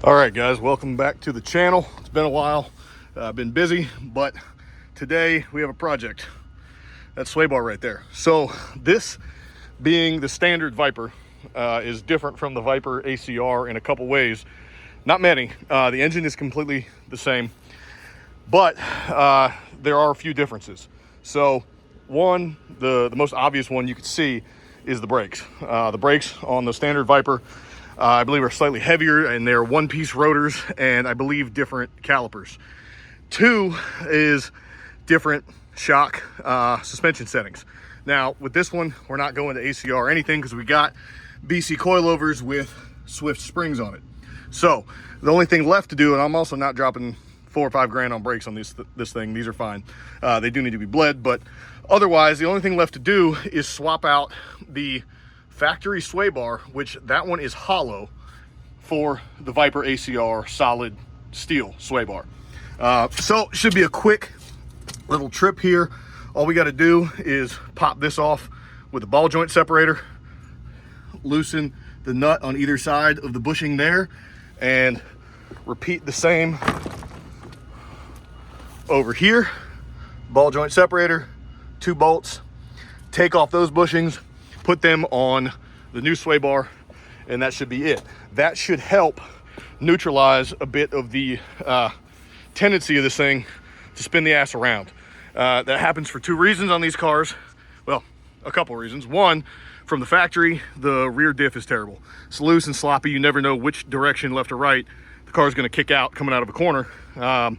All right, guys, welcome back to the channel. It's been a while. I've been busy, but today we have a project. That sway bar right there. So this, being the standard Viper, is different from the Viper ACR in a couple ways. Not many. The engine is completely the same, but there are a few differences. So one, the most obvious one you can see is the brakes. The brakes on the standard Viper, I believe, are slightly heavier, and they're one-piece rotors and I believe different calipers. Two is different shock suspension settings. Now with this one, we're not going to ACR or anything because we got BC coilovers with Swift springs on it. So the only thing left to do, and I'm also not dropping $4 or $5 grand on brakes on this thing. These are fine. They do need to be bled, but otherwise the only thing left to do is swap out the factory sway bar, which that one is hollow, for the Viper ACR solid steel sway bar. So it should be a quick little trip here. All we got to do is pop this off with a ball joint separator, loosen the nut on either side of the bushing there, and repeat the same over here. Ball joint separator, 2 bolts, take off those bushings, put them on the new sway bar, and that should be it. That should help neutralize a bit of the tendency of this thing to spin the ass around. That happens for 2 reasons on these cars. Well, a couple reasons. One, from the factory, the rear diff is terrible. It's loose and sloppy. You never know which direction, left or right, the car is going to kick out coming out of a corner. And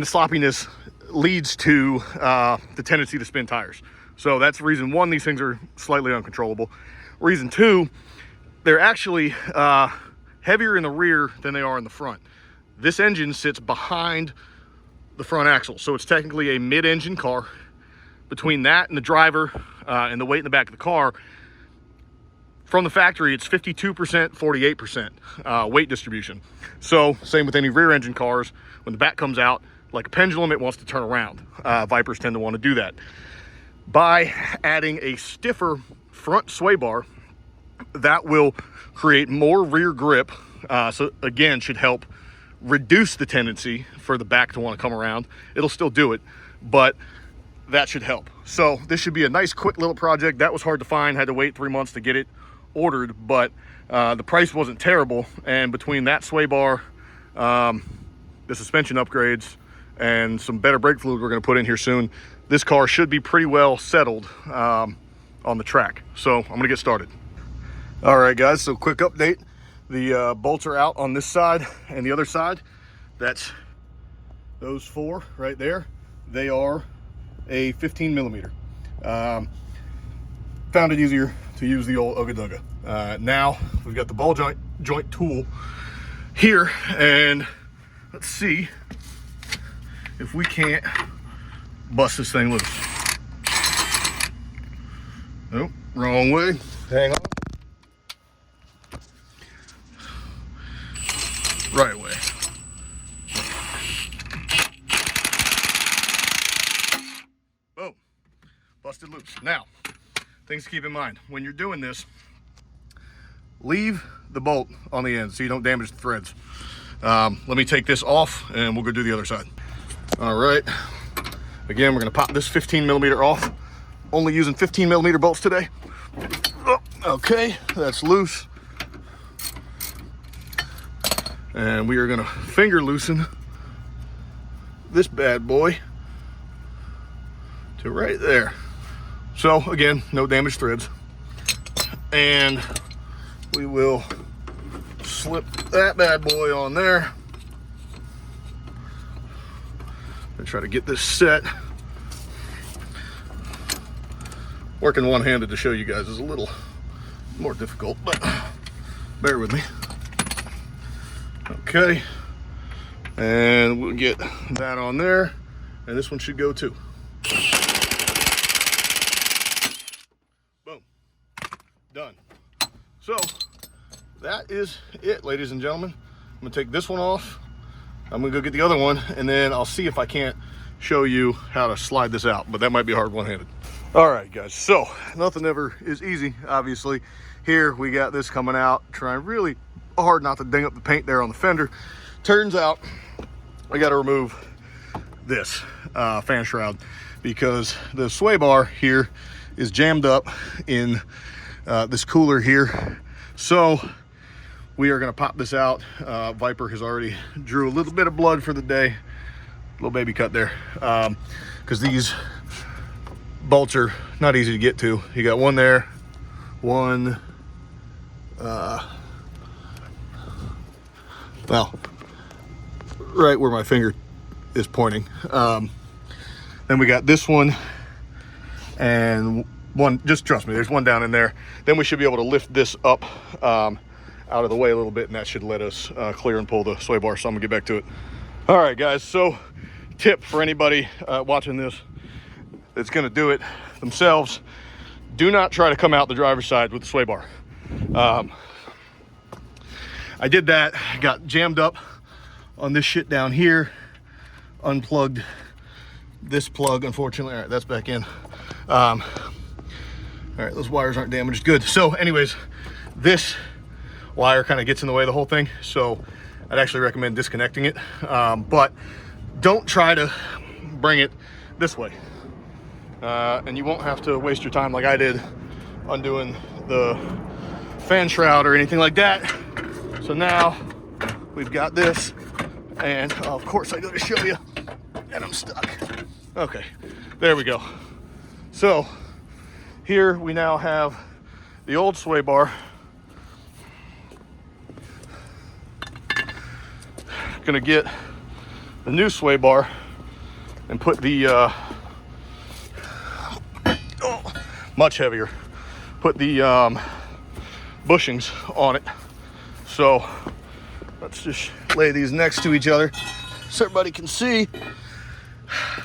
the sloppiness leads to the tendency to spin tires. So that's reason one, these things are slightly uncontrollable. Reason two, they're actually heavier in the rear than they are in the front. This engine sits behind the front axle, so it's technically a mid-engine car. Between that and the driver and the weight in the back of the car, from the factory, it's 52%, 48% weight distribution. So same with any rear engine cars. When the back comes out like a pendulum, it wants to turn around. Vipers tend to want to do that. By adding a stiffer front sway bar, that will create more rear grip. So again, should help reduce the tendency for the back to want to come around. It'll still do it, but that should help. So this should be a nice quick little project. That was hard to find, had to wait 3 months to get it ordered, but the price wasn't terrible. And between that sway bar, the suspension upgrades, and some better brake fluid we're going to put in here soon, this car should be pretty well settled on the track. So I'm going to get started. All right, guys, so quick update. The bolts are out on this side and the other side. That's those 4 right there. They are a 15 millimeter. Found it easier to use the old Ugga. Now we've got the ball joint tool here, and let's see if we can't bust this thing loose. Nope, wrong way. Hang on. Right way. Boom. Busted loose. Now, things to keep in mind. When you're doing this, leave the bolt on the end so you don't damage the threads. Let me take this off and we'll go do the other side. All right. Again, we're going to pop this 15 millimeter off. Only using 15 millimeter bolts today. Oh, okay, that's loose. And we are going to finger loosen this bad boy to right there. So again, no damaged threads. And we will slip that bad boy on there and try to get this set. Working one-handed to show you guys is a little more difficult, but bear with me. Okay, and we'll get that on there, and this one should go too. Boom, done. So that is it, ladies and gentlemen. I'm gonna take this one off. I'm gonna go get the other one, and then I'll see if I can't show you how to slide this out, but that might be hard one-handed. All right, guys, so nothing ever is easy, obviously. Here we got this coming out, trying really hard not to ding up the paint there on the fender. Turns out I got to remove this fan shroud because the sway bar here is jammed up in this cooler here. So we are going to pop this out. Viper has already drew a little bit of blood for the day. Little baby cut there. Because these bolts are not easy to get to. You got one there, one, well, right where my finger is pointing. Then we got this one and one, just trust me, there's one down in there. Then we should be able to lift this up out of the way a little bit, and that should let us clear and pull the sway bar. So I'm gonna get back to it. All right, guys, so tip for anybody watching this that's gonna do it themselves: do not try to come out the driver's side with the sway bar. I did that, got jammed up on this shit down here, unplugged this plug, unfortunately. All right, that's back in. All right, those wires aren't damaged, good. So anyways, this wire kind of gets in the way of the whole thing, so I'd actually recommend disconnecting it. But don't try to bring it this way. And you won't have to waste your time like I did undoing the fan shroud or anything like that. So now we've got this, and of course I go to show you, and I'm stuck. Okay, there we go. So here we now have the old sway bar. Gonna get the new sway bar and put the much heavier, put the bushings on it. So let's just lay these next to each other so everybody can see.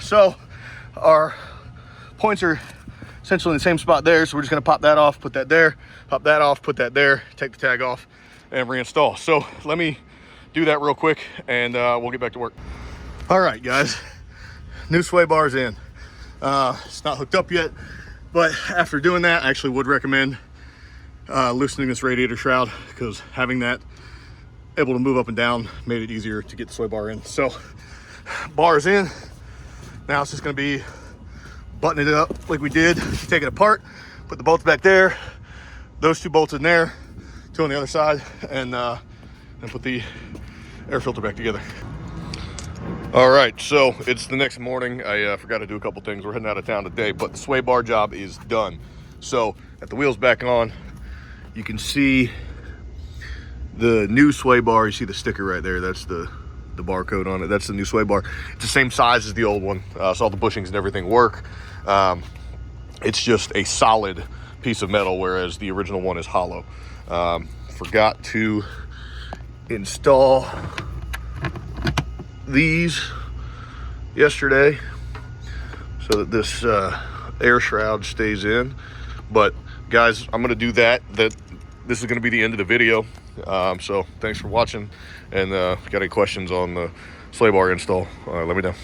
So our points are essentially in the same spot there, so we're just gonna pop that off, put that there, pop that off, put that there, take the tag off, and reinstall. So let me do that real quick, and we'll get back to work. All right, guys, new sway bar's in. It's not hooked up yet, but after doing that, I actually would recommend loosening this radiator shroud, because having that able to move up and down made it easier to get the sway bar in. So bar's in. Now it's just gonna be buttoning it up like we did, take it apart, put the bolts back there, those two bolts in there, two on the other side, and put the air filter back together. All right, so it's the next morning. I forgot to do a couple things. We're heading out of town today, but the sway bar job is done. So at the wheels back on, you can see the new sway bar. You see the sticker right there. That's the barcode on it. That's the new sway bar. It's the same size as the old one, so all the bushings and everything work. It's just a solid piece of metal, whereas the original one is hollow. Forgot to install these yesterday so that this air shroud stays in. But guys, I'm gonna do that. This is gonna be the end of the video. So thanks for watching, and if you got any questions on the sway bar install, let me know.